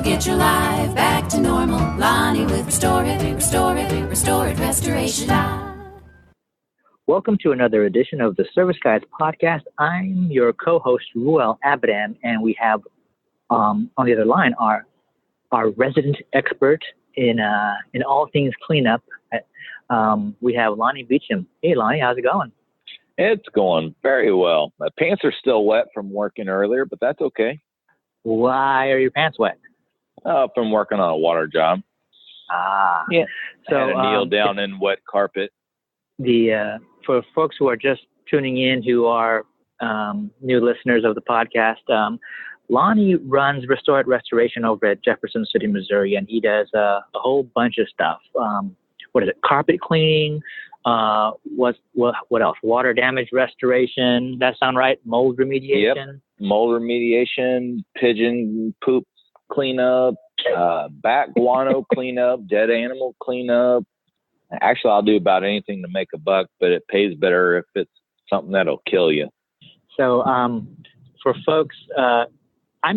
get your life back to normal. Lonnie with Restore It, Restoration. Welcome to another edition of the Service Guys podcast. I'm your co-host, Ruel Abadam, and we have on the other line our resident expert in all things cleanup. We have Lonnie Beecham. Hey, Lonnie, how's it going? It's going very well. My pants are still wet from working earlier, but that's okay. Why are your pants wet? From working on a water job. Yeah. So I had to kneel down in wet carpet. For folks who are just tuning in, who are new listeners of the podcast, Lonnie runs Restore It Restoration over at Jefferson City, Missouri, and he does a whole bunch of stuff. What is it? Carpet cleaning. What else? Water damage restoration. That sound right? Mold remediation. Yep. Mold remediation, pigeon poop cleanup, bat guano cleanup, dead animal cleanup. Actually, I'll do about anything to make a buck, but it pays better if it's something that'll kill you. So, for folks, when I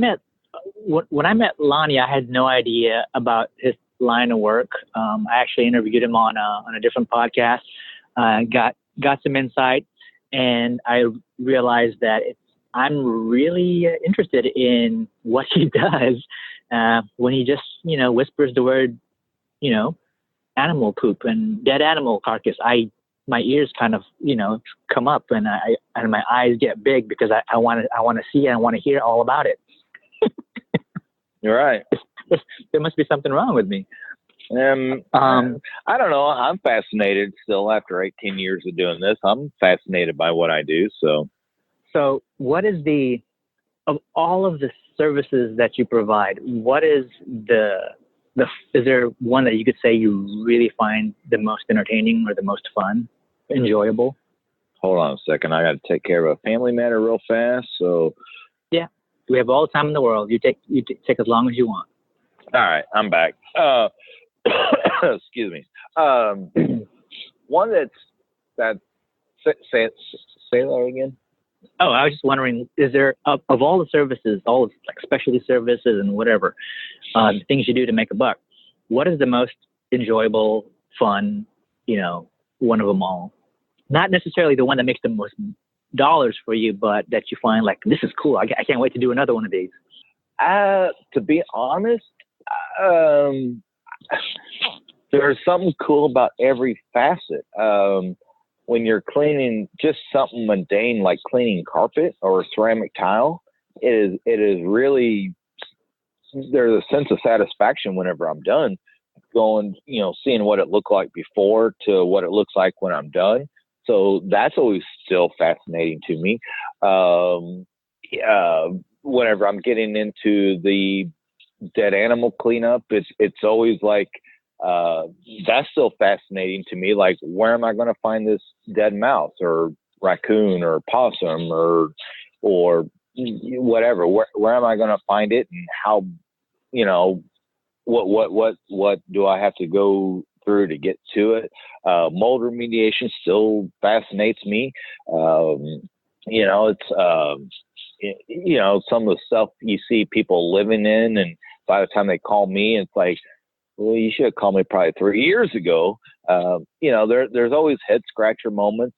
met Lonnie, I had no idea about his line of work. I actually interviewed him on a different podcast, got some insight, and I realized that I'm really interested in what he does when he just, whispers the word, animal poop and dead animal carcass. My ears kind of, come up and my eyes get big because I want to see and I want to hear all about it. You're right. There must be something wrong with me. I don't know. I'm fascinated still after 18 years of doing this. I'm fascinated by what I do. So what is of all of the services that you provide, what is is there one that you could say you really find the most entertaining or the most fun, enjoyable? Hold on a second. I got to take care of a family matter real fast. So yeah, we have all the time in the world. You take as long as you want. All right, I'm back. Excuse me. One say that again. Oh, I was just wondering, is there, of all the services, all of like specialty services and whatever, the things you do to make a buck, what is the most enjoyable, fun, one of them all? Not necessarily the one that makes the most dollars for you, but that you find like, this is cool. I can't wait to do another one of these. To be honest, there's something cool about every facet. When you're cleaning just something mundane like cleaning carpet or ceramic tile, it is really, there's a sense of satisfaction whenever I'm done, going, seeing what it looked like before to what it looks like when I'm done. So that's always still fascinating to me. Whenever I'm getting into the dead animal cleanup, it's always like, that's still fascinating to me. Like, where am I going to find this dead mouse or raccoon or possum or whatever? Where am I going to find it, and how, what do I have to go through to get to it? Mold remediation still fascinates me. It's some of the stuff you see people living in, and by the time they call me, it's like, well, you should have called me probably 3 years ago. There's always head scratcher moments.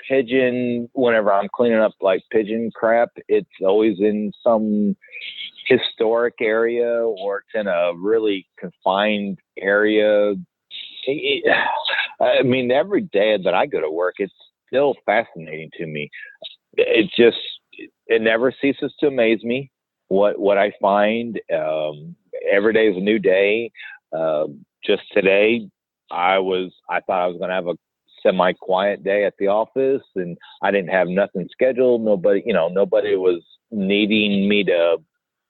Pigeon, whenever I'm cleaning up like pigeon crap, it's always in some historic area or it's in a really confined area. Every day that I go to work, it's still fascinating to me. It never ceases to amaze me what I find. Every day is a new day. Just today, I thought I was going to have a semi-quiet day at the office, and I didn't have nothing scheduled. Nobody was needing me to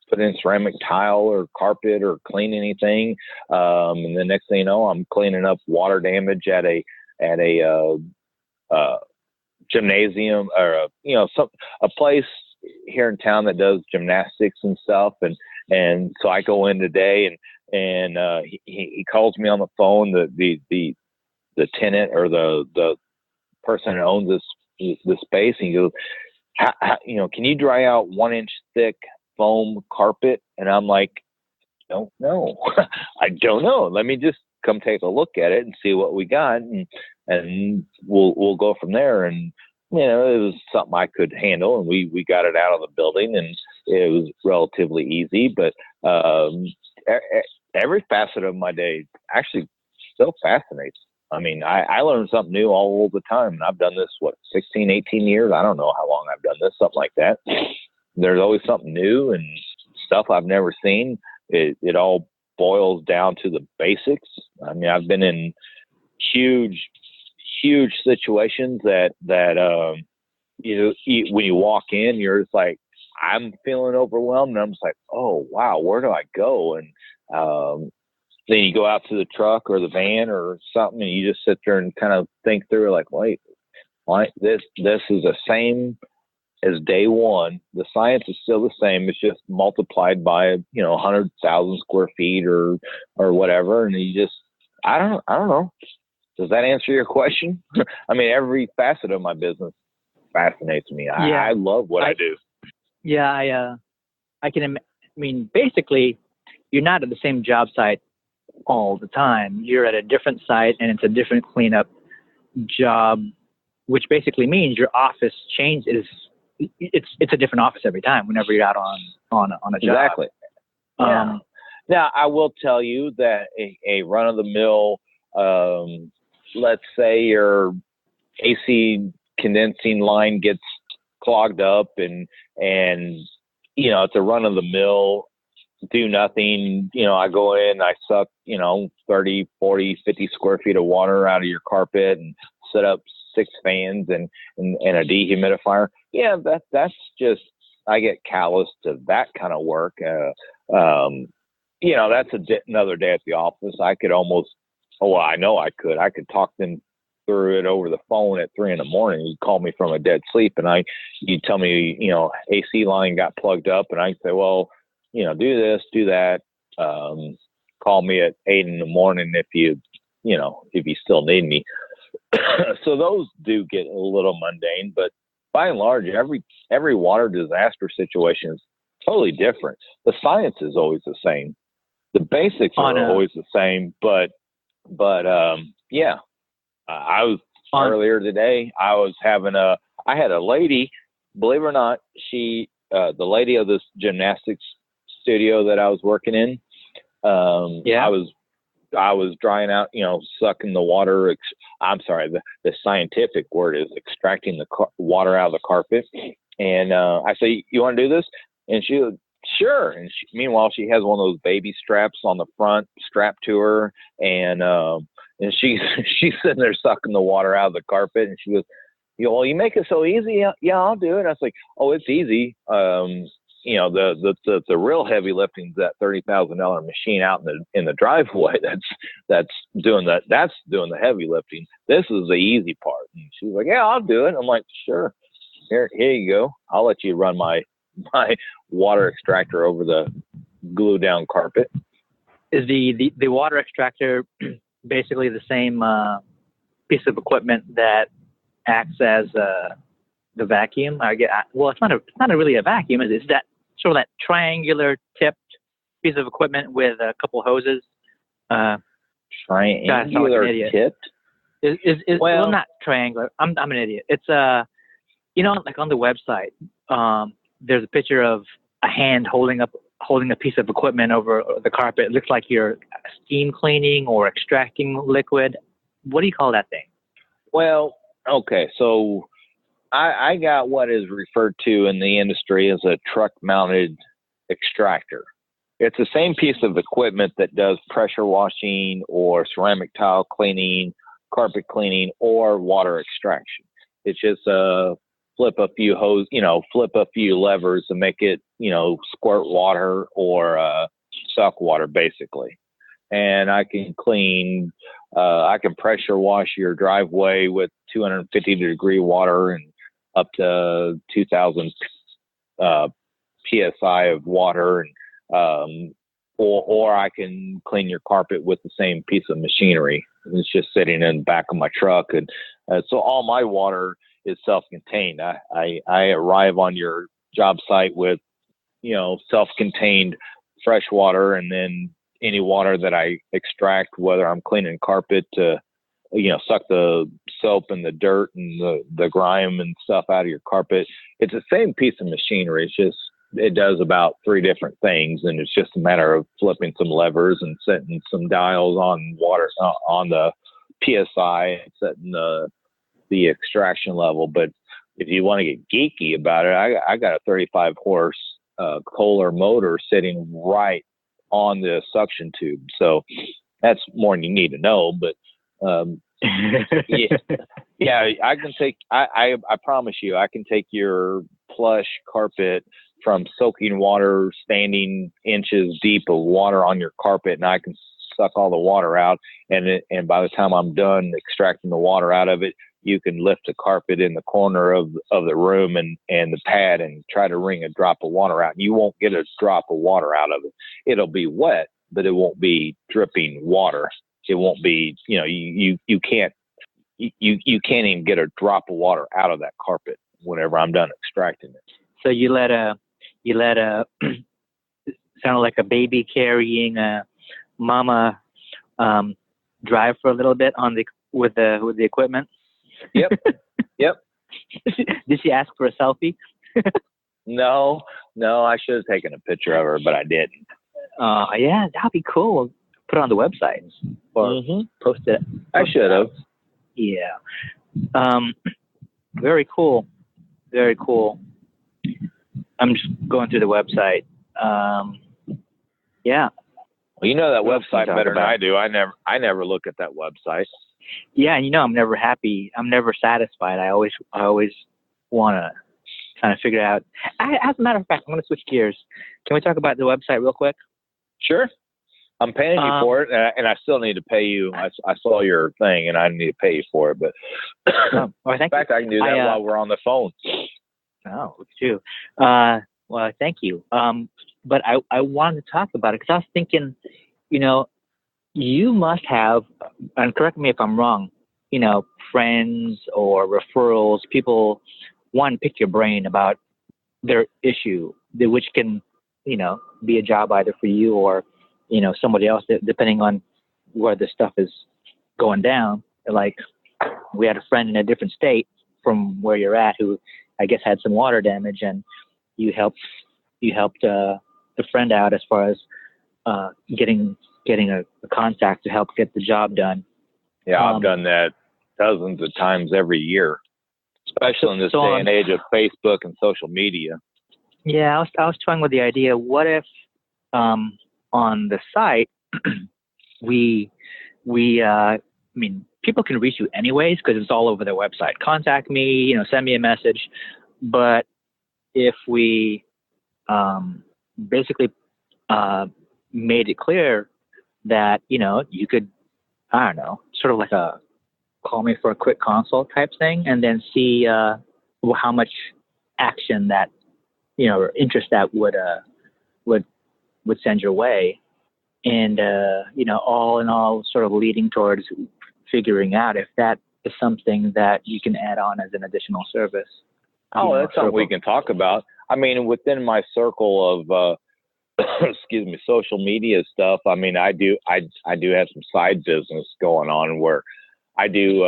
put in ceramic tile or carpet or clean anything. And the next thing you know, I'm cleaning up water damage at a gymnasium or a place here in town that does gymnastics and stuff. And so I go in today and he calls me on the phone, the tenant or the person that owns this space. And he goes, how, can you dry out 1 inch thick foam carpet? And I'm like, don't know. I don't know. Let me just come take a look at it and see what we got, and we'll go from there. And it was something I could handle, and we got it out of the building, and it was relatively easy. But every facet of my day actually still fascinates. I mean, I learn something new all the time, and I've done this 16, 18 years. I don't know how long I've done this, something like that. There's always something new and stuff I've never seen. It all boils down to the basics. I mean, I've been in huge situations that when you walk in, you're just like, I'm feeling overwhelmed, and I'm just like, oh wow, where do I go? And then you go out to the truck or the van or something, and you just sit there and kind of think through, like, wait, this is the same as day one. The science is still the same. It's just multiplied by 100,000 square feet or whatever. And you just, I don't know. Does that answer your question? I mean, every facet of my business fascinates me. I love what I do. Yeah, I mean, basically, you're not at the same job site all the time. You're at a different site, and it's a different cleanup job, which basically means your office changes. It's a different office every time whenever you're out on a job. Exactly. Now, I will tell you that a run-of-the-mill, let's say your AC condensing line gets clogged up and it's a run-of-the-mill, do nothing. I go in, I suck, 30, 40, 50 square feet of water out of your carpet and set up 6 fans and a dehumidifier. Yeah, that's just, I get callous to that kind of work. That's another day at the office. I could almost, I know I could talk them through it over the phone at 3 a.m. You'd call me from a dead sleep, and you'd tell me, AC line got plugged up, and I'd say, well, do this, do that. Call me at 8 a.m. if you still need me. So those do get a little mundane, but by and large, every water disaster situation is totally different. The science is always the same. The basics are always the same, but I was earlier today. I had a lady, believe it or not, the lady of this gymnastics studio that I was working in. I was drying out, sucking the water. I'm sorry, the scientific word is extracting the water out of the carpet. And I say, you want to do this? And she was, sure. And meanwhile, she has one of those baby straps on the front, strapped to her. And she's sitting there sucking the water out of the carpet. And she goes, well, you make it so easy. Yeah, I'll do it. I was like, oh, it's easy. The real heavy lifting is that $30,000 machine out in the driveway. That's doing the heavy lifting. This is the easy part. And she was like, yeah, I'll do it. I'm like, sure. Here you go. I'll let you run my water extractor over the glue down carpet. Is the water extractor basically the same piece of equipment that acts as the vacuum? It's not really a vacuum. It's that sort of that triangular tipped piece of equipment with a couple hoses. Triangular tipped? Well, not triangular. I'm an idiot. It's like on the website, there's a picture of a hand holding a piece of equipment over the carpet. It looks like you're steam cleaning or extracting liquid. What do you call that thing? Well, okay, so I got what is referred to in the industry as a truck-mounted extractor. It's the same piece of equipment that does pressure washing or ceramic tile cleaning, carpet cleaning, or water extraction. It's just flip a few levers to make it, squirt water or suck water, basically. And I can I can pressure wash your driveway with 250-degree water and up to 2,000 psi of water, and or I can clean your carpet with the same piece of machinery. It's just sitting in the back of my truck, and so all my water is self-contained. I arrive on your job site with self-contained fresh water, and then any water that I extract, whether I'm cleaning carpet to, suck the soap and the dirt and the grime and stuff out of your carpet. It's the same piece of machinery. It's just, it does about 3 different things, and it's just a matter of flipping some levers and setting some dials on water, on the PSI, and setting the extraction level. But if you want to get geeky about it, I got a 35 horse Kohler motor sitting right on the suction tube. So that's more than you need to know. But yeah, I can take. I promise you, I can take your plush carpet from soaking water, standing inches deep of water on your carpet, and I can suck all the water out. And by the time I'm done extracting the water out of it, you can lift the carpet in the corner of the room and the pad and try to wring a drop of water out. And you won't get a drop of water out of it. It'll be wet, but it won't be dripping water. It won't be, you can't even get a drop of water out of that carpet whenever I'm done extracting it. So you let a sound like a baby carrying a mama drive for a little bit with the equipment. Yep. Did she ask for a selfie? No, I should have taken a picture of her, but I didn't. Yeah, that'd be cool. Put it on the website or post it. I should have. Yeah. Very cool. Very cool. I'm just going through the website. Yeah. Well, you know that website better than I do. I never look at that website. Yeah, and I'm never happy. I'm never satisfied. I always want to kind of figure out. As a matter of fact, I'm going to switch gears. Can we talk about the website real quick? Sure. I'm paying you for it, and I still need to pay you. I saw your thing, and I need to pay you for it. But in fact, I can do that while we're on the phone. Oh, look at you. Well, thank you. But I wanted to talk about it because I was thinking, you must have, and correct me if I'm wrong, friends or referrals, people pick your brain about their issue, which can, be a job either for you or, somebody else, depending on where the stuff is going down. Like we had a friend in a different state from where you're at who I guess had some water damage, and you helped the friend out as far as getting a contact to help get the job done. Yeah, I've done that dozens of times every year, especially in this day and age of Facebook and social media. Yeah, I was toying with the idea. What if on the site people can reach you anyways because it's all over their website. Contact me, send me a message. But if we basically made it clear that, you could, I don't know, sort of like a call me for a quick consult type thing, and then see how much action that, or interest that would send your way. And, all in all, sort of leading towards figuring out if that is something that you can add on as an additional service. Oh, that's something we can talk about. I mean, within my circle of, social media stuff. I mean, I do have some side business going on where I do,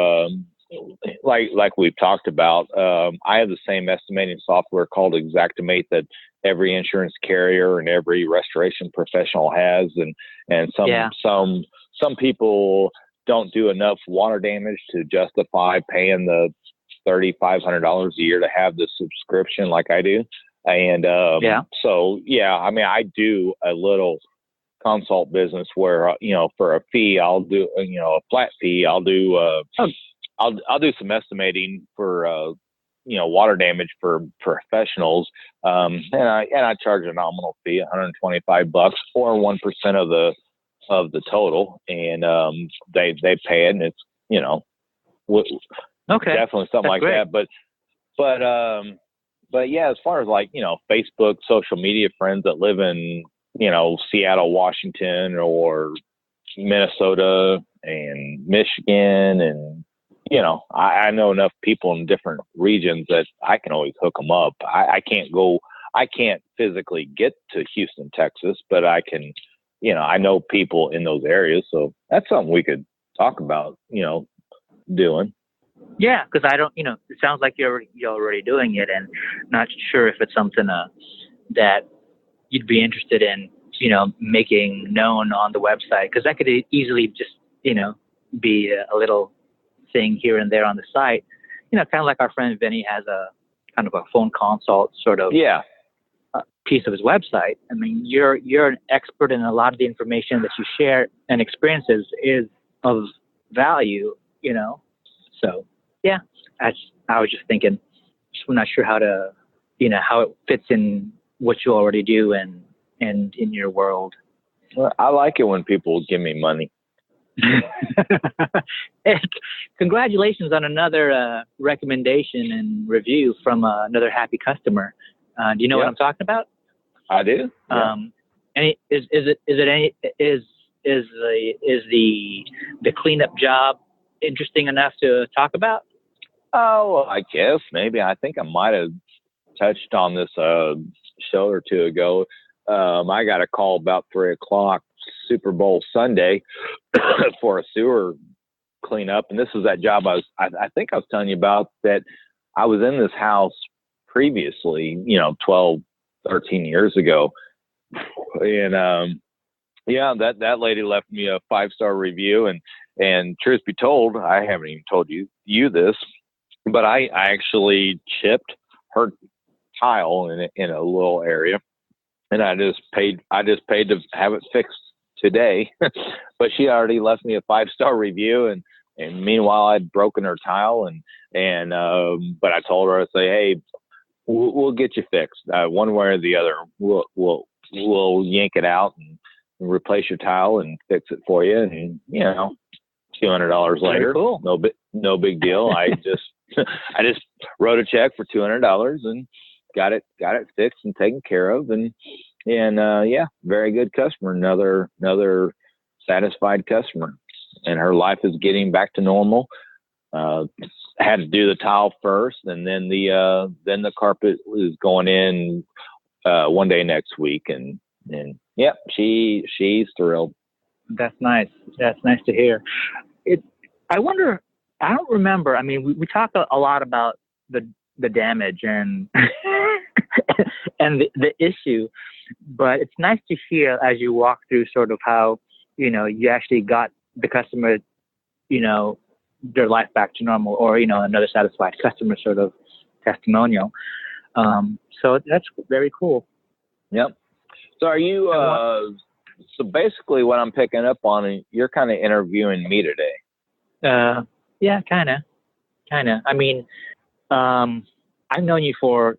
like we've talked about, I have the same estimating software called Xactimate that every insurance carrier and every restoration professional has. And some people don't do enough water damage to justify paying the $3,500 a year to have the subscription like I do. And I mean, I do a little consult business where, for a fee, I'll do, a flat fee. I'll do, I'll do some estimating for, water damage for professionals. And I charge a nominal fee, $125 or 1% of the total. And, they pay it, and it's, definitely something like that. But yeah, as far as Facebook, social media friends that live in, Seattle, Washington, or Minnesota and Michigan, and, I know enough people in different regions that I can always hook them up. I can't go I can't physically get to Houston, Texas, but I can, I know people in those areas. So that's something we could talk about, doing. Yeah, because I don't, it sounds like you're already doing it, and not sure if it's something that you'd be interested in, making known on the website, because that could easily just, be a little thing here and there on the site, kind of like our friend Vinny has a kind of a phone consult sort of piece of his website. I mean, you're an expert, in a lot of the information that you share and experiences is of value, So yeah, I was just thinking, not sure how to, how it fits in what you already do and in your world. Well, I like it when people give me money. Congratulations on another recommendation and review from another happy customer. Do you know what I'm talking about? I do. Yeah. Is the cleanup job interesting enough to talk about? Oh, I guess maybe. I think I might have touched on this show or two ago. I got a call about 3:00 Super Bowl Sunday for a sewer cleanup, and this is that job I think I was telling you about, that I was in this house previously, 12, 13 years ago, and that lady left me a 5-star review, and truth be told, I haven't even told you this, but I actually chipped her tile in a little area, and I just paid to have it fixed today. But she already left me a 5-star review, and meanwhile I'd broken her tile, but I told her, I say, hey, we'll get you fixed one way or the other. We'll yank it out and replace your tile and fix it for you, and $200 later, cool. No big deal. I just wrote a check for $200 and got it fixed and taken care of, and very good customer. Another satisfied customer, and her life is getting back to normal. Had to do the tile first, and then the carpet is going in one day next week, and she's thrilled. That's nice. That's nice to hear. I wonder. I don't remember. I mean, we talk a lot about the damage and and the issue, but it's nice to hear as you walk through sort of how you actually got the customer, their life back to normal, or another satisfied customer sort of testimonial. So that's very cool. Yep. So are you? So basically, what I'm picking up on, you're kind of interviewing me today. Yeah, kind of. I mean, I've known you for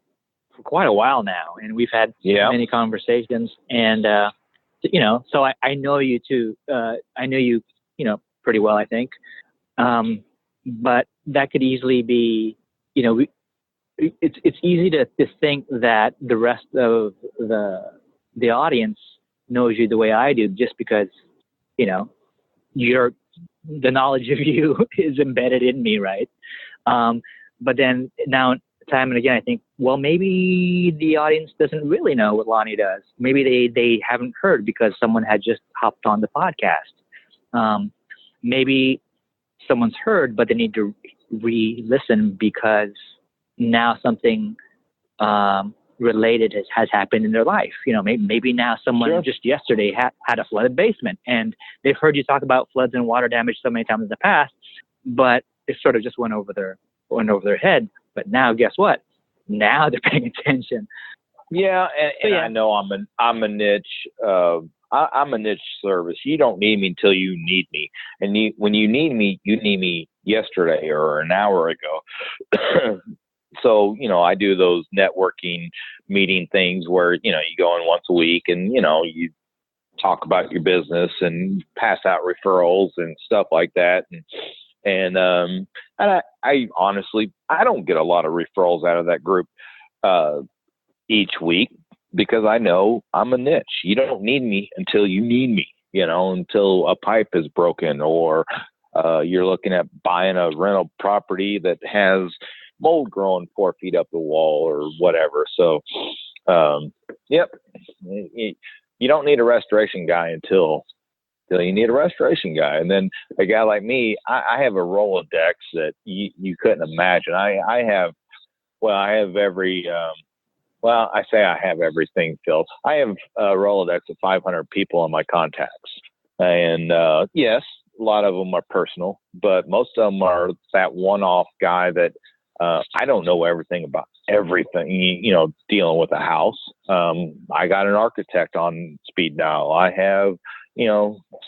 quite a while now, and we've had many conversations, and so I know you too. I know you, pretty well, I think. But that could easily be, it's easy to think that the rest of the audience knows you the way I do, just because, the knowledge of you is embedded in me, right? But then now, time and again, I think, well, maybe the audience doesn't really know what Lonnie does. Maybe they haven't heard because someone had just hopped on the podcast. Maybe someone's heard, but they need to re-listen because now something related has happened in their life. Maybe now someone just yesterday had a flooded basement, and they've heard you talk about floods and water damage so many times in the past, but it sort of just went over their head. But now, guess what? Now they're paying attention. Yeah, and I know I'm a niche. I'm a niche service. You don't need me until you need me, and when you need me yesterday or an hour ago. So, I do those networking meeting things where, you go in once a week and, you talk about your business and pass out referrals and stuff like that. And I honestly, I don't get a lot of referrals out of that group each week, because I know I'm a niche. You don't need me until you need me, until a pipe is broken, or you're looking at buying a rental property that has mold growing 4 feet up the wall or whatever. So Yep. You don't need a restoration guy until you need a restoration guy. And then a guy like me, I have a Rolodex that you couldn't imagine. I have every, I say I have everything filled. I have a Rolodex of 500 people in my contacts. And yes, a lot of them are personal, but most of them are that one-off guy that I don't know everything about everything, dealing with a house. I got an architect on speed dial. I have,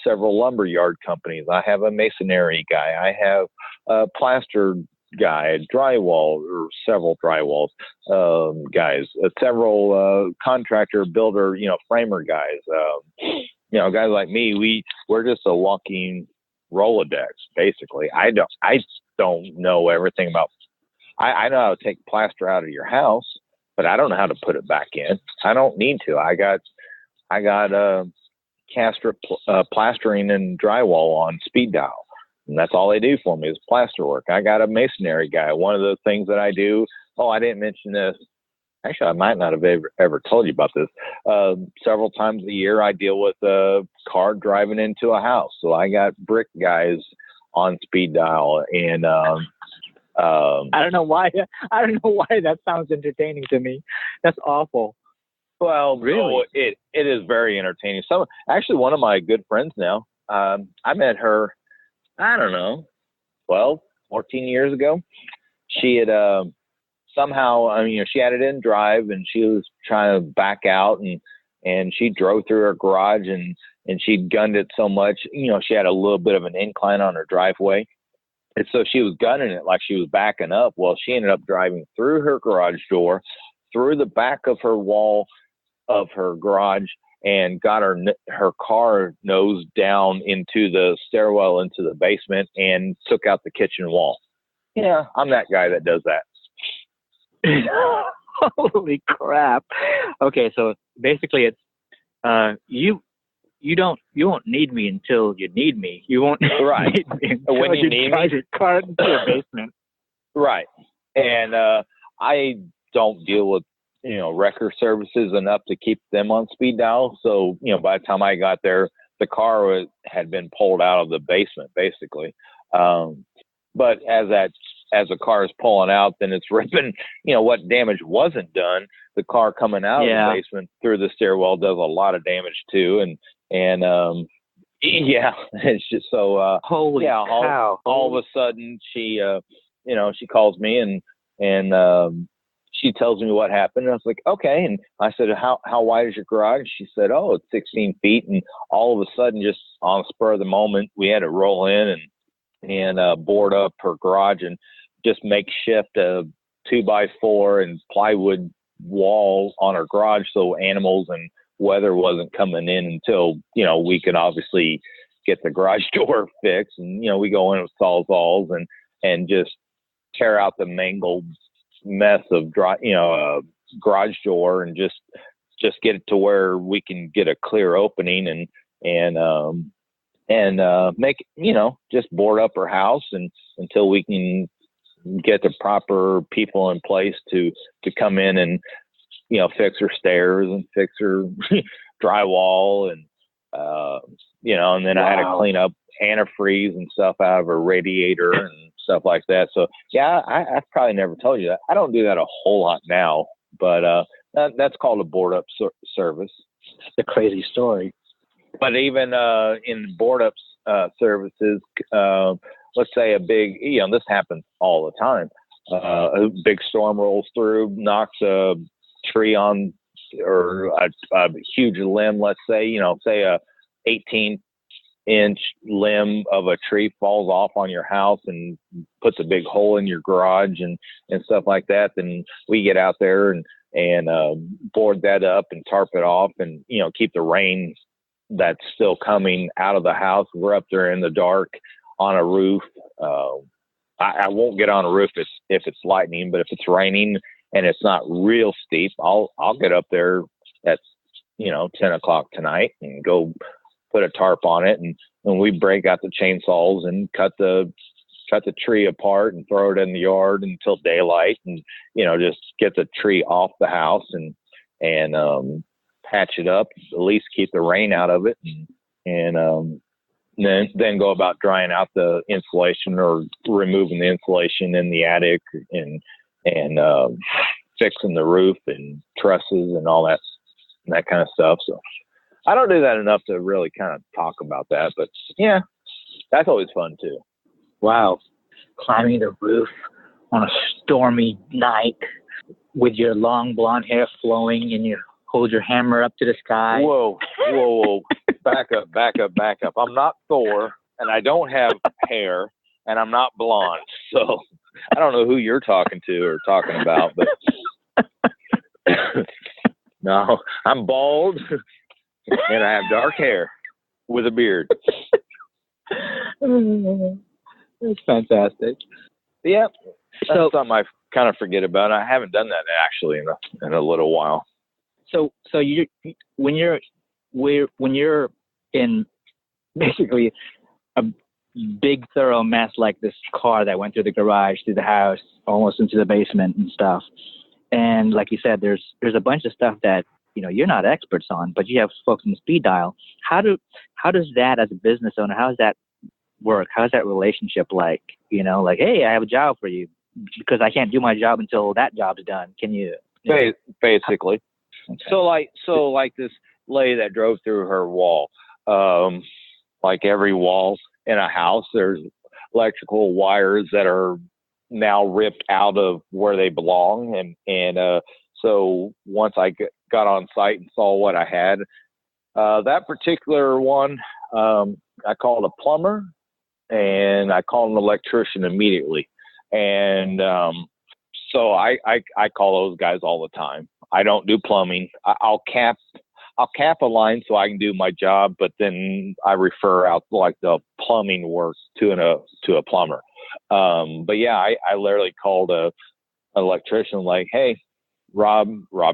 several lumber yard companies. I have a masonry guy. I have a plaster guy, drywall, or several drywalls guys, several contractor, builder, framer guys. Guys like me, we're just a walking Rolodex, basically. I don't know everything about. I know how to take plaster out of your house, but I don't know how to put it back in. I don't need to. I got caster plastering and drywall on speed dial, and that's all they do for me is plaster work. I got a masonry guy. One of the things that I do. Oh, I didn't mention this. Actually, I might not have ever told you about this. Several times a year, I deal with a car driving into a house. So I got brick guys on speed dial, and I don't know why. I don't know why that sounds entertaining to me. That's awful. Well, really, no, it is very entertaining. So actually, one of my good friends now, I met her, I don't know, 12, 14 years ago. She had somehow, she had it in drive, and she was trying to back out, and she drove through her garage, and she gunned it so much, she had a little bit of an incline on her driveway. And so she was gunning it like she was backing up. Well, she ended up driving through her garage door, through the back of her wall of her garage, and got her car nose down into the stairwell into the basement and took out the kitchen wall. Yeah, I'm that guy that does that. Holy crap. Okay, so basically it's you won't need me until you need me. You won't right. need me until when you need me, your car into the basement. Right. And I don't deal with wrecker services enough to keep them on speed dial. So by the time I got there, the car had been pulled out of the basement, basically. But as the car is pulling out, then it's ripping, what damage wasn't done. The car coming out of the basement through the stairwell does a lot of damage too. And it's just so, holy cow. All of a sudden she calls me and she tells me what happened. And I was like, okay. And I said, how wide is your garage? She said, oh, it's 16 feet. And all of a sudden, just on the spur of the moment, we had to roll in and board up her garage and just makeshift a 2x4 and plywood wall on her garage. So animals and weather wasn't coming in until, we could obviously get the garage door fixed. And, we go in with sawzalls and just tear out the mangled mess of garage door and just get it to where we can get a clear opening and make, just board up her house and until we can get the proper people in place to come in and, fix her stairs and fix her drywall and then I had to clean up antifreeze and stuff out of her radiator and stuff like that. So yeah, I've probably never told you that. I don't do that a whole lot now, but that's called a board up service. It's a crazy story. But even in board up services, let's say a big, this happens all the time. A big storm rolls through, knocks a tree on, or a huge limb. Let's say, say a 18-inch limb of a tree falls off on your house and puts a big hole in your garage and stuff like that. Then we get out there and board that up and tarp it off and, keep the rain that's still coming out of the house. We're up there in the dark on a roof. I won't get on a roof if it's lightning, but if it's raining and it's not real steep, I'll get up there at 10 o'clock tonight and go put a tarp on it, and we break out the chainsaws and cut the tree apart and throw it in the yard until daylight, and just get the tree off the house and and patch it up, at least keep the rain out of it, and then go about drying out the insulation or removing the insulation in the attic and fixing the roof and trusses and all that kind of stuff. So I don't do that enough to really kind of talk about that, but yeah, that's always fun too. Wow. Climbing the roof on a stormy night with your long blonde hair flowing and you hold your hammer up to the sky. Whoa. Back up. I'm not Thor, and I don't have hair, and I'm not blonde. So I don't know who you're talking to or talking about, but no, I'm bald and I have dark hair with a beard. That's fantastic. Yeah, that's something I kind of forget about. I haven't done that actually in a little while. So when you're in basically a big thorough mess like this car that went through the garage, through the house, almost into the basement and stuff, and like you said, there's a bunch of stuff that you're not experts on, but you have folks in the speed dial. How does that, as a business owner, how does that work? How's that relationship like? Like, hey, I have a job for you because I can't do my job until that job's done. Can you? Basically. Okay. So like this lady that drove through her wall, like every wall in a house, there's electrical wires that are now ripped out of where they belong. And so once I got on site and saw what I had, that particular one, I called a plumber and I called an electrician immediately. And so I call those guys all the time. I don't do plumbing. I'll cap a line so I can do my job, but then I refer out like the plumbing work to a plumber. But yeah, I literally called an electrician like, hey, Rob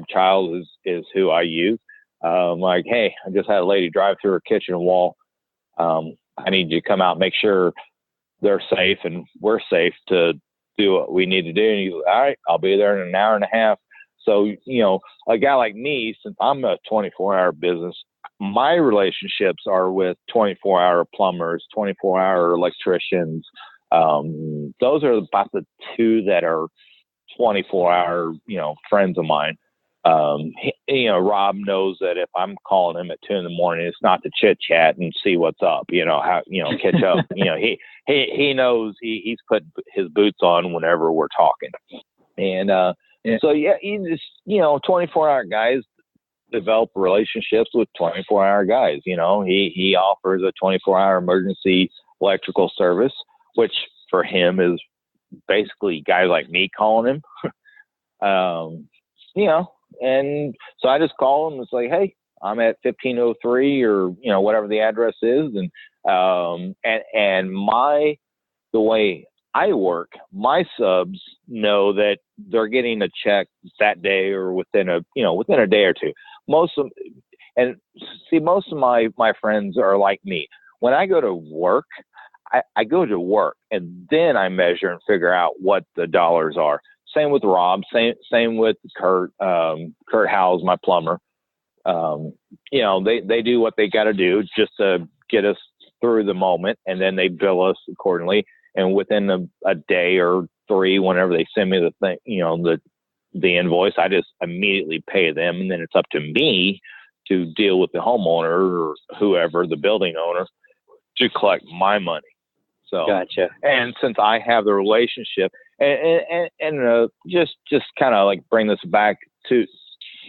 Child is who I use. Like, hey, I just had a lady drive through her kitchen wall. I need you to come out, make sure they're safe and we're safe to do what we need to do. And he's like, all right, I'll be there in an hour and a half. So, a guy like me, since I'm a 24-hour business, my relationships are with 24-hour plumbers, 24-hour electricians. Those are about the two that are 24-hour, friends of mine. Rob knows that if I'm calling him at 2 a.m, it's not to chit chat and see what's up, catch up. He knows he's put his boots on whenever we're talking. And, so yeah, you just, 24-hour guys develop relationships with 24-hour guys. He offers a 24-hour emergency electrical service, which for him is basically guys like me calling him. And so I just call him. It's like, hey, I'm at 1503 or, whatever the address is. And the way I work, my subs know that they're getting a check that day or within a day or two. Most of my friends are like me. When I go to work, I go to work and then I measure and figure out what the dollars are. Same with Rob, same with Kurt Howes, my plumber. They do what they got to do just to get us through the moment, and then they bill us accordingly. And within a day or three, whenever they send me the thing, the invoice, I just immediately pay them, and then it's up to me to deal with the homeowner or whoever, the building owner, to collect my money. So, gotcha. And since I have the relationship, and just kind of like bring this back to,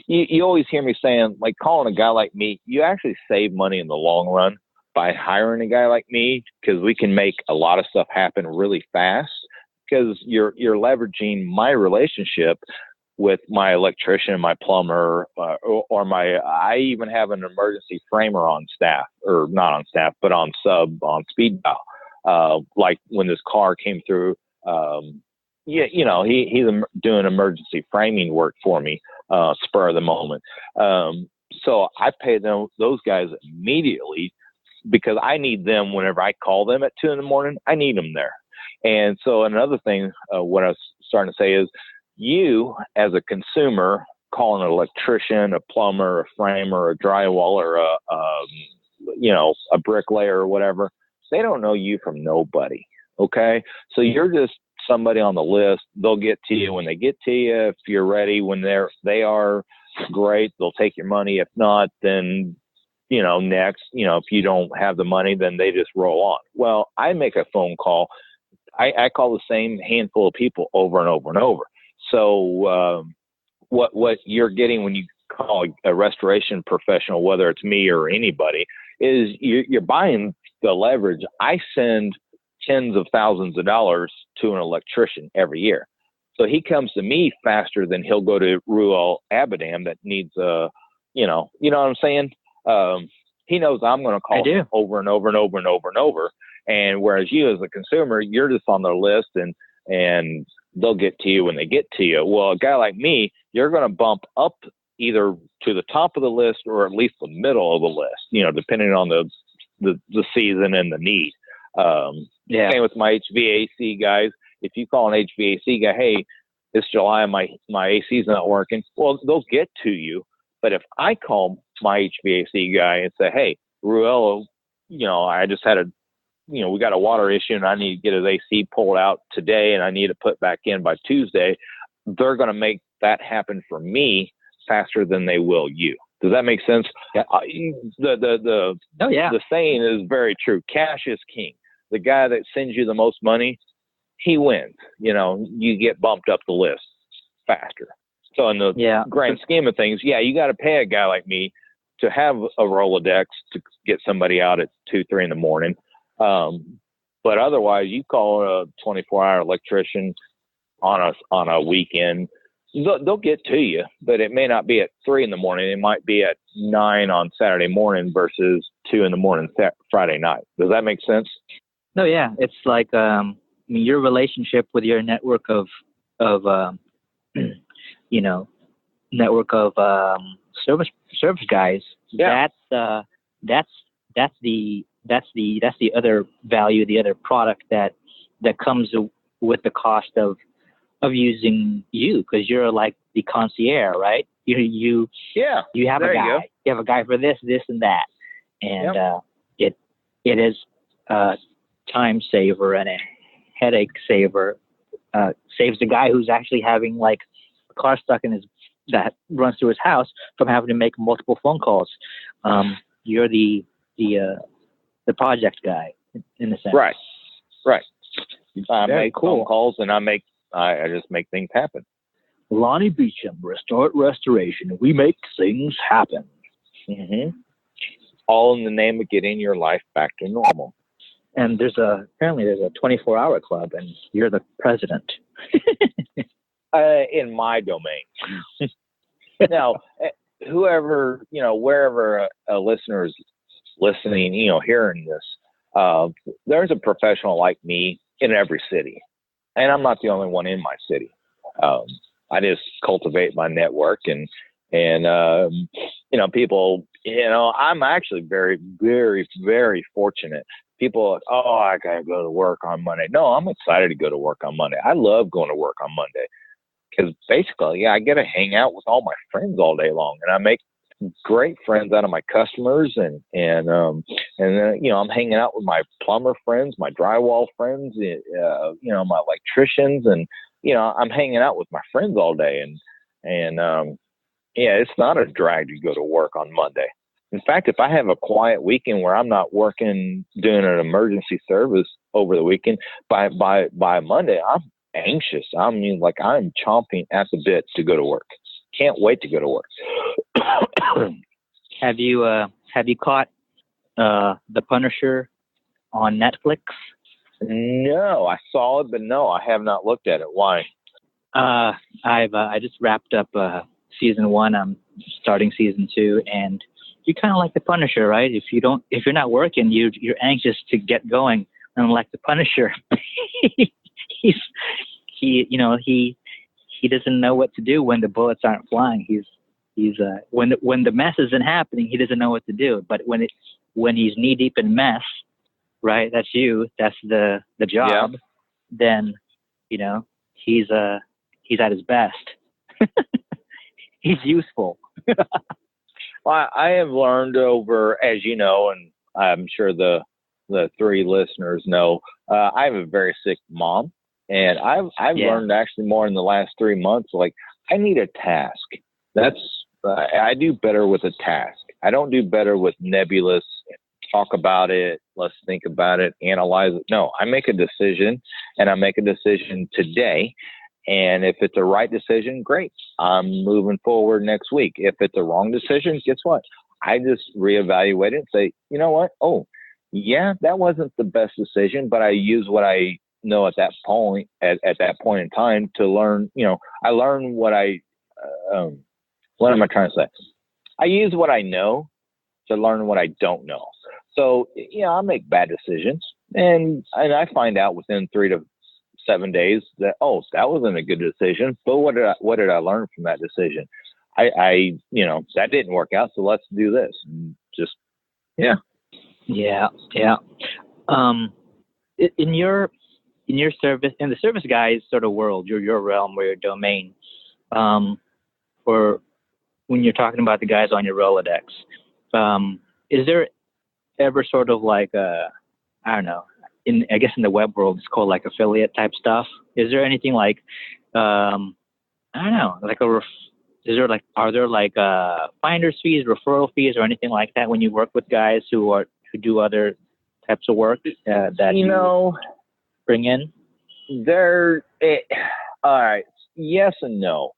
you always hear me saying, like, calling a guy like me, you actually save money in the long run by hiring a guy like me, because we can make a lot of stuff happen really fast, because you're leveraging my relationship with my electrician, my plumber, or I even have an emergency framer on staff, or not on staff, but on speed dial. Like when this car came through, he's doing emergency framing work for me, spur of the moment. So I pay those guys immediately, because I need them whenever I call them at 2 a.m. I need them there. And so another thing, what I was starting to say is, you as a consumer calling an electrician, a plumber, a framer, a drywaller, a bricklayer or whatever. They don't know you from nobody. Okay. So you're just somebody on the list. They'll get to you when they get to you. If you're ready, when they are, great. They'll take your money. If not, then, next, if you don't have the money, then they just roll on. Well, I make a phone call. I call the same handful of people over and over and over. So, what you're getting when you call a restoration professional, whether it's me or anybody, is you're buying the leverage. I send tens of thousands of dollars to an electrician every year. So he comes to me faster than he'll go to Ruel Abadam that needs you know what I'm saying? He knows I'm going to call him over and over and over and over and over. And whereas you as a consumer, you're just on their list and they'll get to you when they get to you. Well, a guy like me, you're going to bump up either to the top of the list or at least the middle of the list, depending on the season and the need. Same with my HVAC guys. If you call an HVAC guy, hey, it's July, my AC's not working. Well, they'll get to you. But if I call my HVAC guy and say, hey, Ruel, I just had we got a water issue and I need to get his AC pulled out today and I need to put back in by Tuesday, they're going to make that happen for me faster than they will you. Does that make sense? Yeah. The saying is very true. Cash is king. The guy that sends you the most money, he wins. You get bumped up the list faster. So in the grand scheme of things, you got to pay a guy like me to have a Rolodex to get somebody out at 2-3 in the morning. But otherwise, you call a 24-hour electrician on a weekend, they'll get to you, but it may not be at 3 in the morning. It might be at 9 on Saturday morning versus 2 in the morning Friday night. Does that make sense? No, yeah. It's like your relationship with your network of network of service guys. Yeah. That's the other value, the other product that comes with the cost of using you, because you're like the concierge, right? You have a guy. You have a guy for this, and that, and it is a time saver and a headache saver. Saves the guy who's actually having like a car stuck that runs through his house from having to make multiple phone calls. You're the project guy in a sense. Right. I make phone calls and I just make things happen. Lonnie Beecham, Restoration. We make things happen. Mm-hmm. All in the name of getting your life back to normal. And apparently there's a 24-hour club, and you're the president. In my domain. Now, whoever, wherever a listener is listening, hearing this, there's a professional like me in every city. And I'm not the only one in my city. I just cultivate my network and people, I'm actually very, very, very fortunate. People are like, oh, I got to go to work on Monday. No, I'm excited to go to work on Monday. I love going to work on Monday because basically, I get to hang out with all my friends all day long, and I make great friends out of my customers, and then, I'm hanging out with my plumber friends, my drywall friends, my electricians, and I'm hanging out with my friends all day, and it's not a drag to go to work on Monday. In fact, if I have a quiet weekend where I'm not working, doing an emergency service over the weekend, by Monday, I'm anxious. I mean, like I'm chomping at the bit to go to work. Can't wait to go to work. Have you caught The Punisher on Netflix? No, I saw it, but no, I have not looked at it. Why? I just wrapped up season 1. I'm starting season 2, and you kind of like The Punisher, right? If you're not working, you're anxious to get going. Unlike The Punisher, he doesn't know what to do when the bullets aren't flying. When the mess isn't happening, he doesn't know what to do. But when he's knee deep in mess, right? That's the job. Yeah. Then, he's at his best. he's useful. Well, I have learned over, as you know, and I'm sure the three listeners know, I have a very sick mom, and I've learned actually more in the last 3 months. Like, I need a task. I do better with a task. I don't do better with nebulous. Talk about it. Let's think about it. Analyze it. No, I make a decision, and I make a decision today. And if it's a right decision, great. I'm moving forward next week. If it's a wrong decision, guess what? I just reevaluate it and say, you know what? Oh, yeah, that wasn't the best decision, but I use what I know at that point, at that point in time to learn. I learn what what am I trying to say? I use what I know to learn what I don't know. So, I make bad decisions, and I find out within 3 to 7 days that, that wasn't a good decision. But what did I learn from that decision? I that didn't work out, so let's do this. And just, yeah. In your service, in the service guys sort of world, your realm or your domain, or when you're talking about the guys on your Rolodex, is there ever sort of like I don't know, I guess in the web world it's called like affiliate type stuff? Is there anything like I don't know, like are there like finder's fees, referral fees, or anything like that when you work with guys who do other types of work that you bring in? All right, yes and no.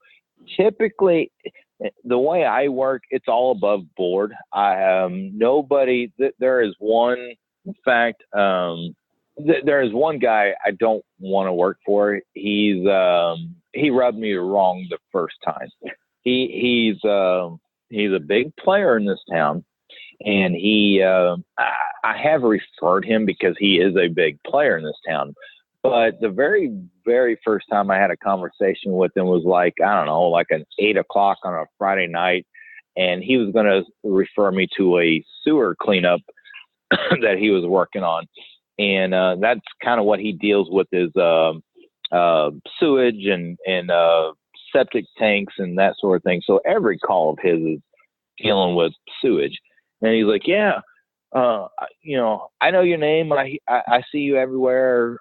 Typically, the way I work, it's all above board. Nobody. There is one. In fact, there is one guy I don't want to work for. He rubbed me wrong the first time. He's a big player in this town, and I have referred him because he is a big player in this town. But the very, very first time I had a conversation with him was like, I don't know, like an 8 o'clock on a Friday night. And he was going to refer me to a sewer cleanup that he was working on. And that's kind of what he deals with is sewage and septic tanks and that sort of thing. So every call of his is dealing with sewage. And he's like, yeah. I know your name. I see you everywhere.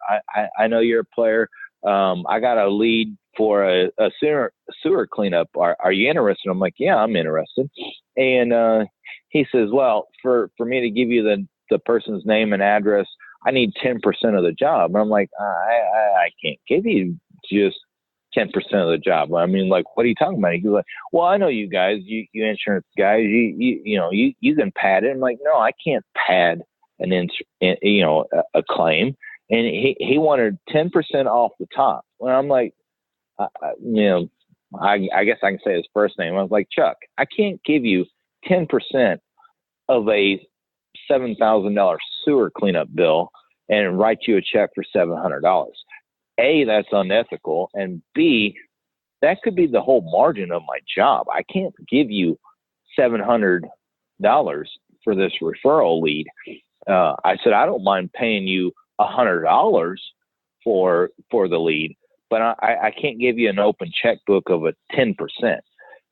I know you're a player. I got a lead for a sewer cleanup. Are you interested? I'm like, yeah, I'm interested. And he says, well, for me to give you the person's name and address, I need 10% of the job. And I'm like, I can't give you just 10% of the job. I mean, like, what are you talking about? He's like, well, I know you guys, you insurance guys, you can pad it. I'm like, no, I can't pad a claim. And he wanted 10% off the top. Well, I'm like, I guess I can say his first name. I was like, Chuck, I can't give you 10% of a $7,000 sewer cleanup bill and write you a check for $700. A, that's unethical, and B, that could be the whole margin of my job. I can't give you $700 for this referral lead. I said, I don't mind paying you $100 for the lead, but I can't give you an open checkbook of a 10%.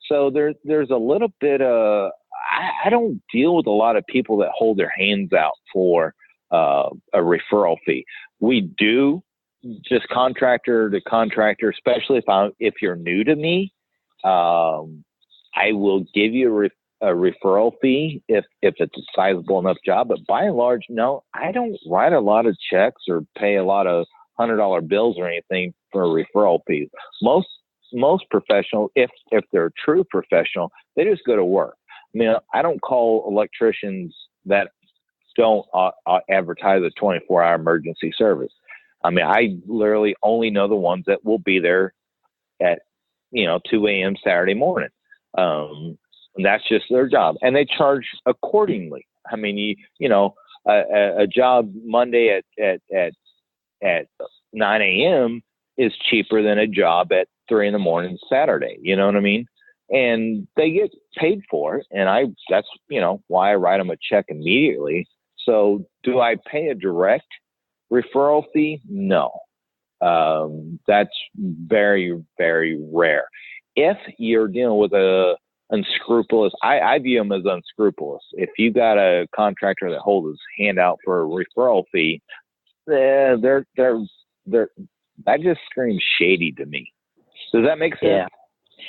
So there's a little bit of, I don't deal with a lot of people that hold their hands out for a referral fee. We do just contractor to contractor, especially if you're new to me, I will give you a referral fee if it's a sizable enough job. But by and large, no, I don't write a lot of checks or pay a lot of $100 bills or anything for a referral fee. Most professionals, if they're a true professional, they just go to work. I mean, I don't call electricians that don't advertise a 24-hour emergency service. I mean, I literally only know the ones that will be there at, 2 a.m. Saturday morning. And that's just their job. And they charge accordingly. I mean, a job Monday at 9 a.m. is cheaper than a job at 3 in the morning Saturday. You know what I mean? And they get paid for it. And that's why I write them a check immediately. So do I pay a direct referral fee? No. That's very, very rare. if you're dealing with a unscrupulous, I view them as unscrupulous. If you got a contractor that holds his hand out for a referral fee, they're that just screams shady to me. Does that make sense?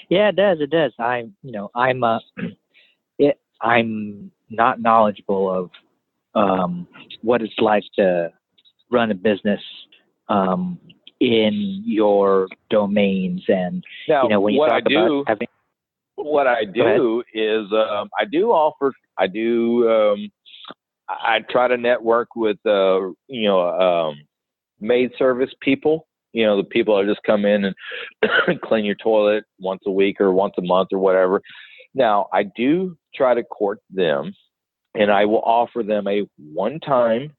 Yeah, it does. It does. I'm not knowledgeable of what it's like to run a business in your domains, and now, when you what talk about having. What I do is I try to network with maid service people. The people that just come in and clean your toilet once a week or once a month or whatever. Now, I do try to court them, and I will offer them a one-time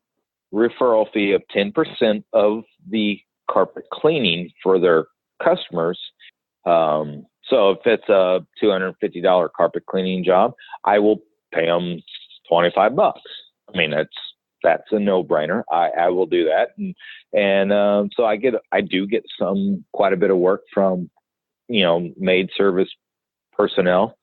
referral fee of 10% of the carpet cleaning for their customers. So if it's a $250 carpet cleaning job, I will pay them $25. I mean, that's a no-brainer. I will do that, and so I do get quite a bit of work from maid service personnel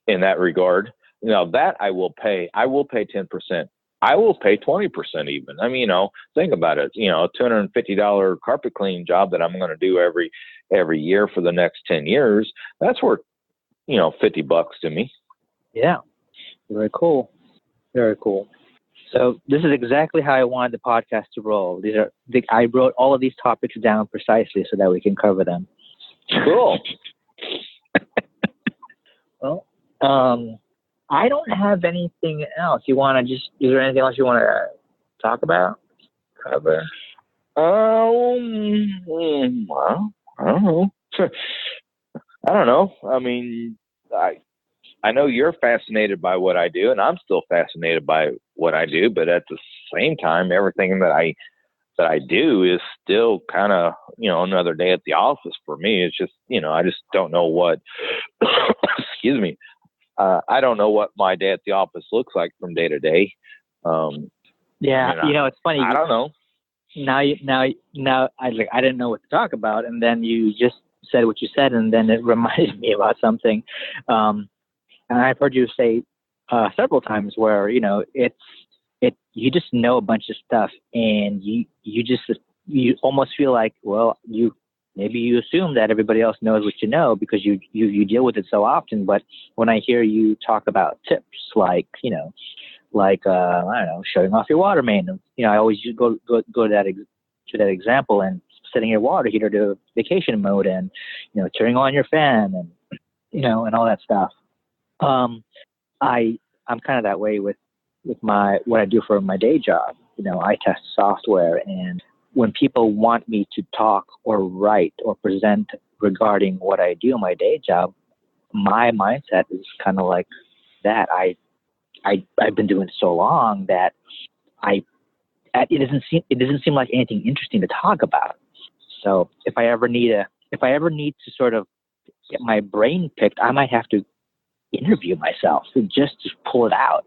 in that regard. Now that I will pay 10%. I will pay 20% even. I mean, think about it. A $250 carpet cleaning job that I'm going to do every year for the next 10 years. That's worth, $50 to me. Yeah. Very cool. Very cool. So this is exactly how I wanted the podcast to roll. I wrote all of these topics down precisely so that we can cover them. Cool. Well, I don't have anything else. Is there anything else you want to talk about? Cover? Well, I don't know. I don't know. I mean, I know you're fascinated by what I do, and I'm still fascinated by what I do, but at the same time, everything that I do is still kind of, another day at the office for me. It's just, I just don't know what, excuse me. I don't know what my day at the office looks like from day to day. It's funny. I don't know. Now, I didn't know what to talk about, and then you just said what you said, and then it reminded me about something. And I've heard you say several times where you just know a bunch of stuff, and you almost feel like, well, maybe you assume that everybody else knows what you know because you deal with it so often. But when I hear you talk about tips like I don't know, shutting off your water main, I always go to that example, and setting your water heater to vacation mode, and turning on your fan, and and all that stuff. I'm kind of that way with what I do for my day job. I test software, and when people want me to talk or write or present regarding what I do in my day job, my mindset is kind of like that. I've been doing it so long that it doesn't seem like anything interesting to talk about. So if I ever need to sort of get my brain picked, I might have to interview myself just to pull it out,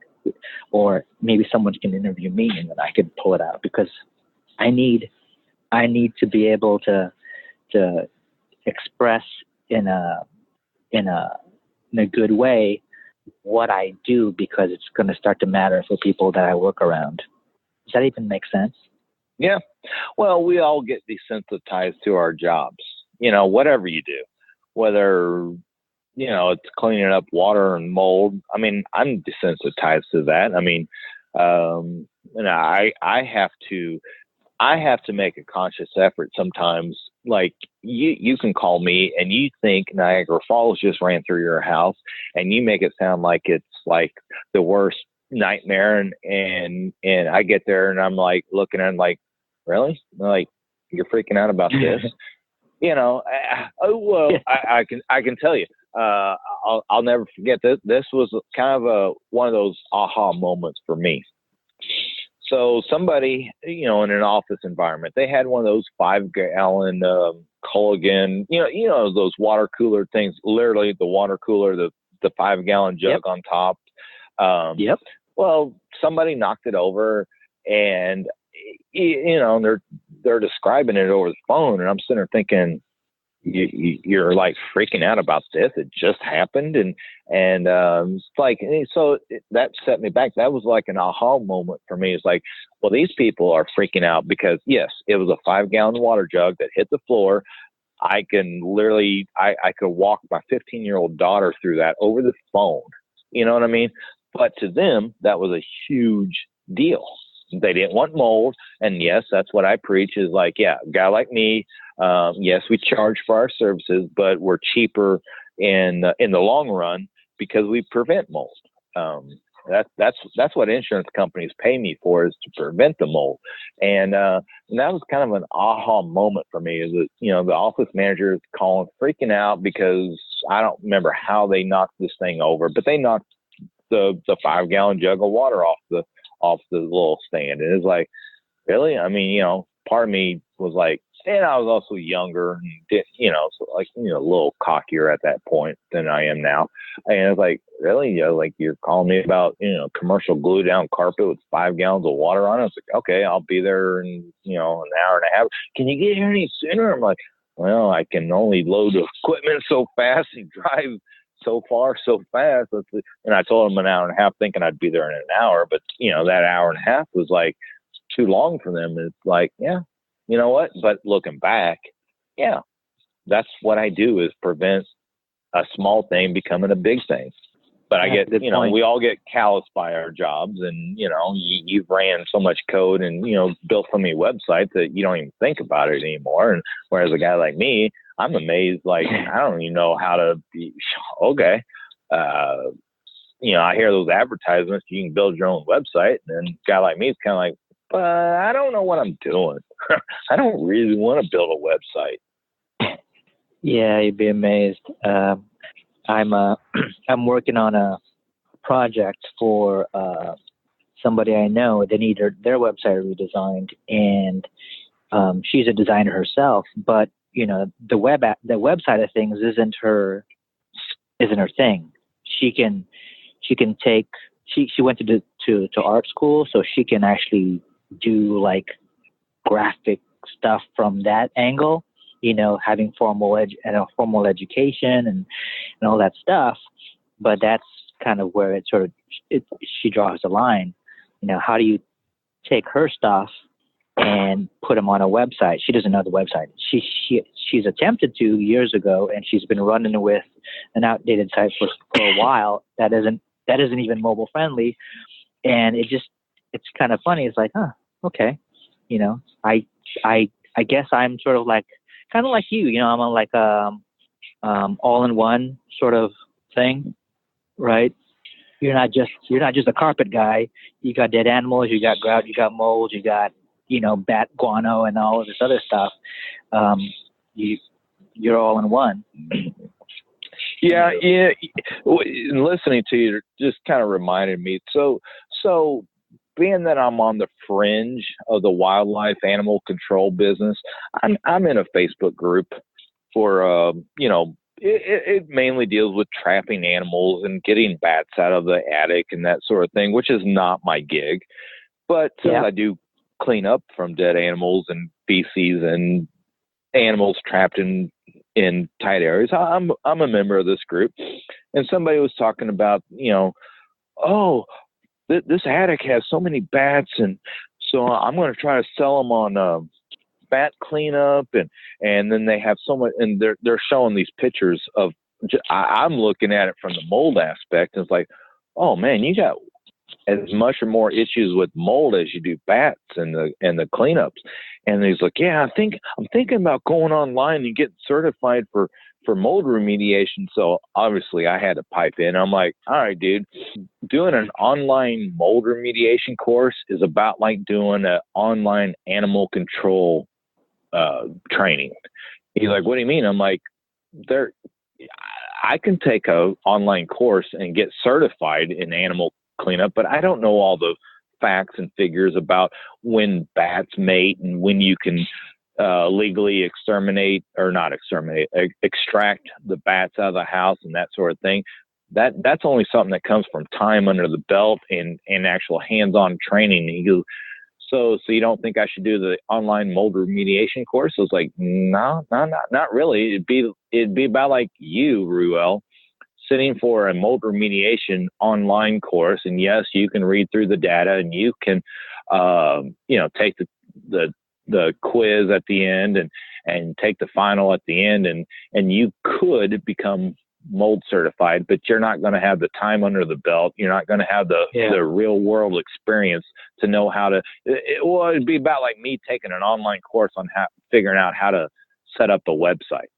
or maybe someone can interview me and then I can pull it out, because I need to be able to express in a good way what I do, because it's going to start to matter for people that I work around. Does that even make sense? Yeah. Well, we all get desensitized to our jobs, whatever you do, whether, it's cleaning up water and mold. I mean, I'm desensitized to that. I mean, I have to make a conscious effort sometimes. Like you can call me and you think Niagara Falls just ran through your house, and you make it sound like it's like the worst nightmare. And I get there and I'm like looking at it like, really? Like, you're freaking out about this? I can tell you. I'll never forget this. This was kind of one of those aha moments for me. So somebody, in an office environment, they had one of those 5-gallon Culligan, those water cooler things, literally the water cooler, the 5-gallon jug on top. Yep. Well, somebody knocked it over, and they're describing it over the phone, and I'm sitting there thinking, you're like freaking out about this. It just happened. And it's like, so that set me back. That was like an aha moment for me. It's like, well, these people are freaking out because yes, it was a 5-gallon water jug that hit the floor. I can literally, I could walk my 15-year-old daughter through that over the phone. You know what I mean? But to them, that was a huge deal. They didn't want mold. And yes, that's what I preach is like, yeah, a guy like me, yes, we charge for our services, but we're cheaper in the long run because we prevent mold. That's what insurance companies pay me for, is to prevent the mold. And that was kind of an aha moment for me, is that, you know, the office manager is calling, freaking out because I don't remember how they knocked this thing over, but they knocked the 5-gallon jug of water off the little stand. And it's like, really? I mean, you know, part of me was like, and I was also younger, and you know, so like, you know, a little cockier at that point than I am now. And it's like, really? You know, like, you're calling me about, you know, commercial glue down carpet with 5 gallons of water on it? It's like, okay, I'll be there in, you know, an hour and a half. Can you get here any sooner? I'm like, well, I can only load the equipment so fast and drive so far so fast. And I told him an hour and a half, thinking I'd be there in an hour. But, you know, that hour and a half was like too long for them. It's like, yeah, you know what? But looking back, yeah, that's what I do, is prevent a small thing becoming a big thing. But I get, you know, we all get calloused by our jobs, and, you know, you've ran so much code and, you know, built so many websites that you don't even think about it anymore. And whereas a guy like me, I'm amazed, like, I don't even know how to be, okay. You know, I hear those advertisements, you can build your own website. And then a guy like me is kind of like, but I don't know what I'm doing. I don't really want to build a website. Yeah, you'd be amazed. I'm working on a project for somebody I know. They need their website redesigned, and she's a designer herself. But you know, the website of things isn't her thing. She went to art school, so she can actually do like graphic stuff from that angle. You know, having formal education and all that stuff. But that's kind of where she draws the line. You know, how do you take her stuff and put them on a website? She doesn't know the website. She's attempted to years ago, and she's been running with an outdated site for a while that isn't even mobile friendly. And it's kind of funny. It's like, okay, you know, I guess I'm sort of like, kind of like you know, I'm on like all-in-one sort of thing, right? You're not just a carpet guy. You got dead animals, you got grout, you got mold, you got, you know, bat guano and all of this other stuff. You're all in one. Yeah. Listening to you just kind of reminded me. So being that I'm on the fringe of the wildlife animal control business, I'm in a Facebook group for, you know, it mainly deals with trapping animals and getting bats out of the attic and that sort of thing, which is not my gig. But I do clean up from dead animals and feces and animals trapped in tight areas. I'm a member of this group, and somebody was talking about, you know, this attic has so many bats, and so I'm going to try to sell them on bat cleanup, and then they have so much, and they're showing these pictures of. I'm looking at it from the mold aspect, and it's like, oh man, you got as much or more issues with mold as you do bats and the cleanups. And he's like, yeah, I'm thinking about going online and getting certified for mold remediation. So obviously I had to pipe in. I'm like, all right, dude, doing an online mold remediation course is about like doing an online animal control training. He's like, what do you mean? I'm like, I can take a online course and get certified in animal cleanup, but I don't know all the facts and figures about when bats mate and when you can legally extract the bats out of the house and that sort of thing. That's only something that comes from time under the belt and actual hands-on training. so you don't think I should do the online mold remediation course? I was like, no, not really. It'd be about like you, Ruel, sitting for a mold remediation online course. And yes, you can read through the data and you can, take the quiz at the end and take the final at the end. And you could become mold certified, but you're not going to have the time under the belt. You're not going to have the real world experience to know how to, it'd be about like me taking an online course on figuring out how to set up a website.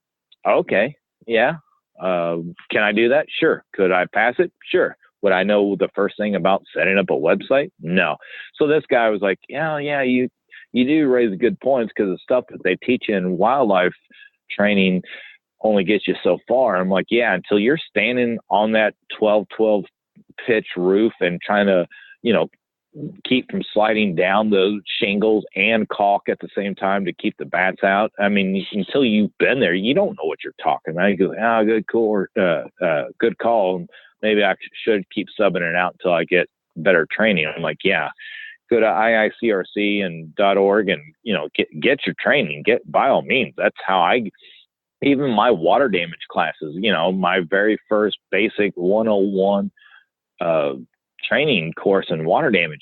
Okay. Yeah. Can I do that? Sure. Could I pass it? Sure. Would I know the first thing about setting up a website? No. So this guy was like, yeah, you do raise good points, because the stuff that they teach you in wildlife training only gets you so far. I'm like, yeah, until you're standing on that 12 pitch roof and trying to, keep from sliding down those shingles and caulk at the same time to keep the bats out. I mean, until you've been there, you don't know what you're talking about. You go, good call. Maybe I should keep subbing it out until I get better training. I'm like, yeah, go to IICRC and .org and, get your training. By all means. That's how even my water damage classes, my very first basic 101 training course in water damage.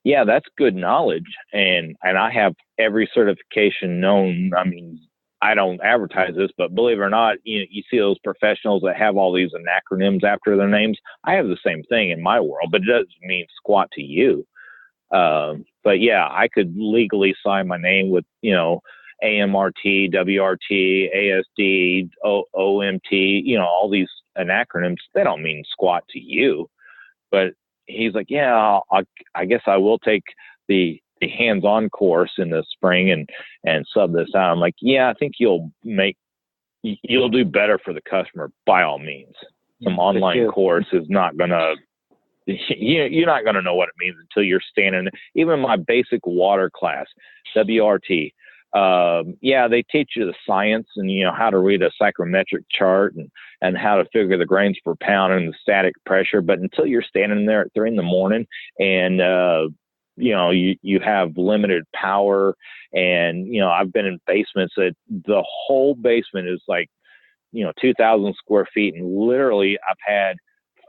Yeah, that's good knowledge. And I have every certification known. I mean, I don't advertise this, but believe it or not, you see those professionals that have all these acronyms after their names. I have the same thing in my world, but it doesn't mean squat to you. But yeah, I could legally sign my name with, AMRT, WRT, ASD, OMT, all these acronyms. They don't mean squat to you. But he's like, yeah, I guess I will take the hands-on course in the spring and sub this out. I'm like, yeah, I think you'll do better for the customer by all means. Some online course is not gonna, you're not gonna know what it means until you're standing. Even my basic water class, WRT. They teach you the science and, how to read a psychrometric chart and how to figure the grains per pound and the static pressure. But until you're standing there at 3 a.m. and, you have limited power and, I've been in basements that the whole basement is like, 2,000 square feet. And literally I've had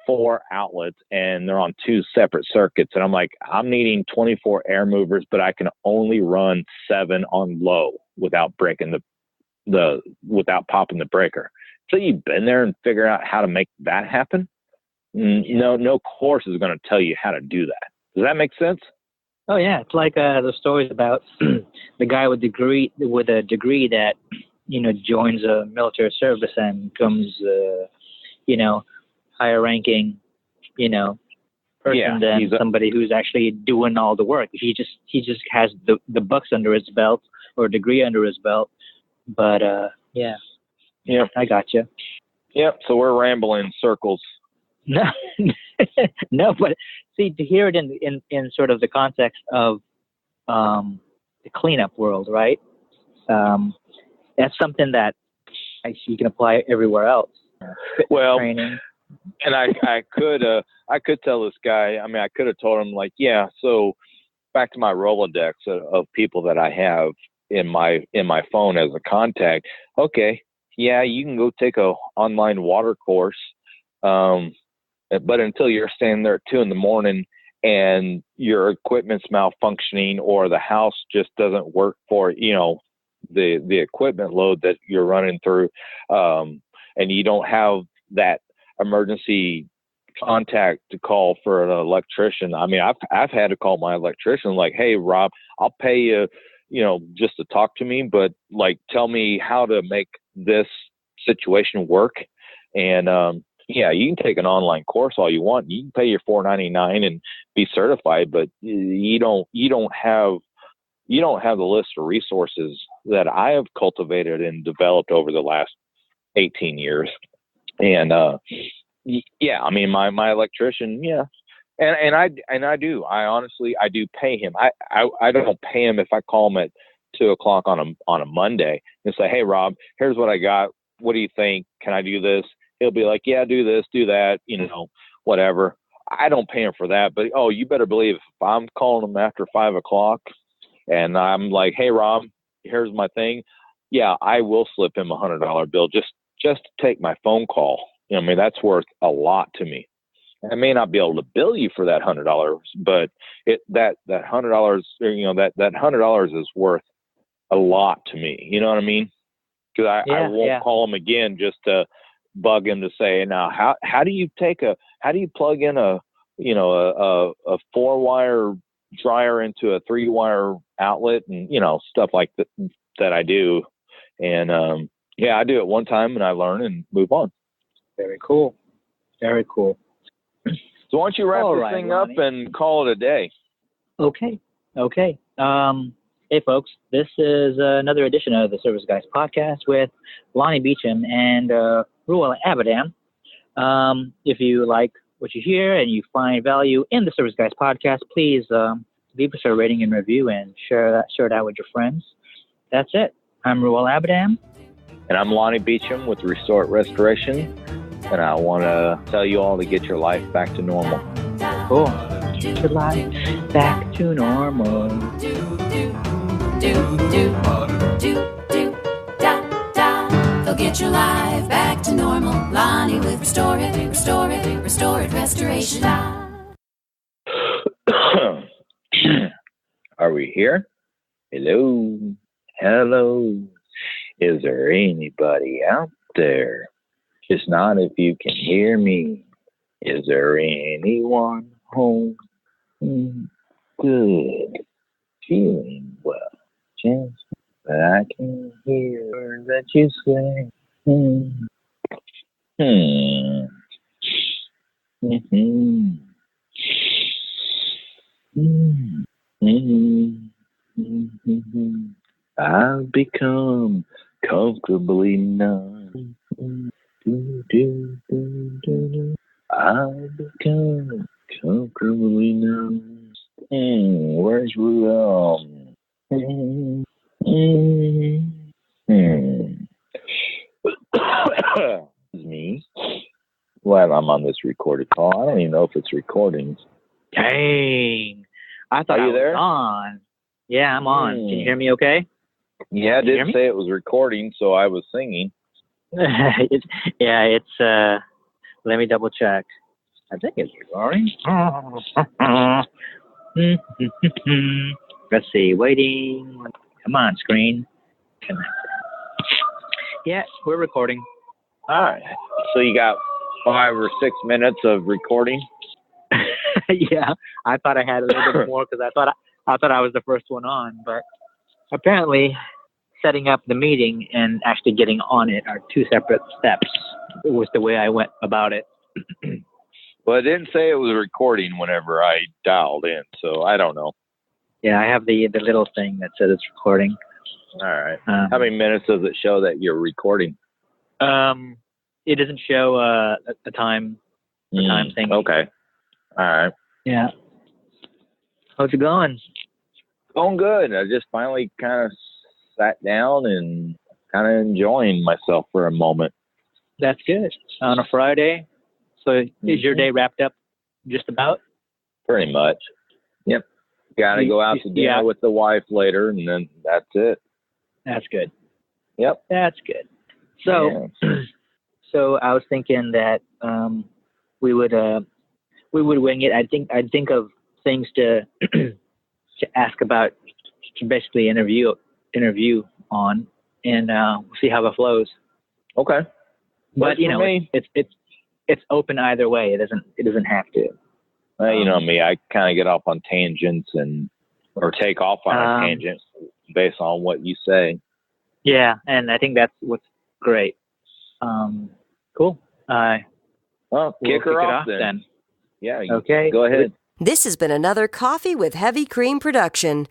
4 outlets and they're on 2 separate circuits. And I'm like, I'm needing 24 air movers, but I can only run 7 on low without breaking without popping the breaker. So you've been there and figure out how to make that happen. No course is going to tell you how to do that. Does that make sense? Oh yeah. It's like the stories about the guy with a degree that, joins a military service and becomes, higher ranking, person than somebody who's actually doing all the work. He just has the bucks under his belt or a degree under his belt. But yeah, I got you. Yep. So we're rambling in circles. No, no, but see, to hear it in sort of the context of the cleanup world, right? That's something that you can apply everywhere else. Well, training. And I could tell this guy, I mean, I could have told him like, yeah, so back to my Rolodex of people that I have in my phone as a contact. Okay. Yeah, you can go take a online water course. But until you're standing there at 2 a.m. and your equipment's malfunctioning or the house just doesn't work for, the equipment load that you're running through, and you don't have that emergency contact to call for an electrician. I mean, I've had to call my electrician like, hey, Rob, I'll pay you, just to talk to me, but like, tell me how to make this situation work. And, you can take an online course all you want. You can pay your $4.99 and be certified, but you don't have the list of resources that I have cultivated and developed over the last 18 years. And, I mean, my electrician, and I do pay him. I don't pay him if I call him at 2:00 on a Monday and say, hey, Rob, here's what I got. What do you think? Can I do this? He'll be like, yeah, do this, do that, whatever. I don't pay him for that, but you better believe if I'm calling him after 5:00, And I'm like, hey, Rom, here's my thing. Yeah, I will slip him $100 bill just to take my phone call. You know, I mean, that's worth a lot to me. I may not be able to bill you for that $100, but that $100, you know, that $100 is worth a lot to me. You know what I mean? Because I won't call him again just to bug him to say, now how do you plug in a 4-wire dryer into a 3-wire outlet, and you know, stuff like that I do. And I do it one time and I learn and move on. Very cool. Very cool. So why don't you wrap this thing Lonnie. up and call it a day? Okay. Hey, folks, this is another edition of the Service Guys podcast with Lonnie Beecham and Ruel Abadam. If you like what you hear and you find value in the Service Guys podcast, please leave us a rating and review and share it out with your friends. That's it. I'm Ruel Abadam. And I'm Lonnie Beecham with Restore Restoration. And I want to tell you all to get your life back to normal. Cool. Get your life back to normal. They'll get your life back to normal. Lonnie with Restore It, Restoration. Are we here? Hello. Is there anybody out there? Just not if you can hear me. Is there anyone home? Good. Feeling well. Just but I can hear that you say. I've become comfortably numb. I've become comfortably numb. Where's Ruel? Me. Well, I'm on this recorded call. I don't even know if it's recording. Dang. I thought Are you there? was on. Yeah, I'm on. Can you hear me okay? Yeah, it did say it was recording, so I was singing. It's let me double check. I think it's recording. Let's see, waiting. Come on, screen. Yeah, we're recording. All right. So you got 5 or 6 minutes of recording? Yeah, I thought I had a little bit more because I thought I was the first one on, but apparently setting up the meeting and actually getting on it are 2 separate steps. It was the way I went about it. Well, it didn't say it was recording whenever I dialed in, so I don't know. Yeah, I have the little thing that says it's recording. All right. How many minutes does it show that you're recording? It doesn't show the time thing. Okay. All right. Yeah. How's it going? Going good. I just finally kind of sat down and kind of enjoying myself for a moment. That's good. On a Friday. So is your day wrapped up just about? Pretty much. Yep. Got to go out to dinner with the wife later, and then that's it. That's good. Yep. That's good. So, so I was thinking that we would wing it. I'd think of things to ask about, to basically interview on, and see how it flows. Okay. But you know, it's open either way. It doesn't have to. You know me, I kind of get off on tangents or take off on a tangent based on what you say. Yeah, and I think that's what's great. Cool. Well, kick her off then. Yeah. Okay. Go ahead. This has been another Coffee with Heavy Cream production.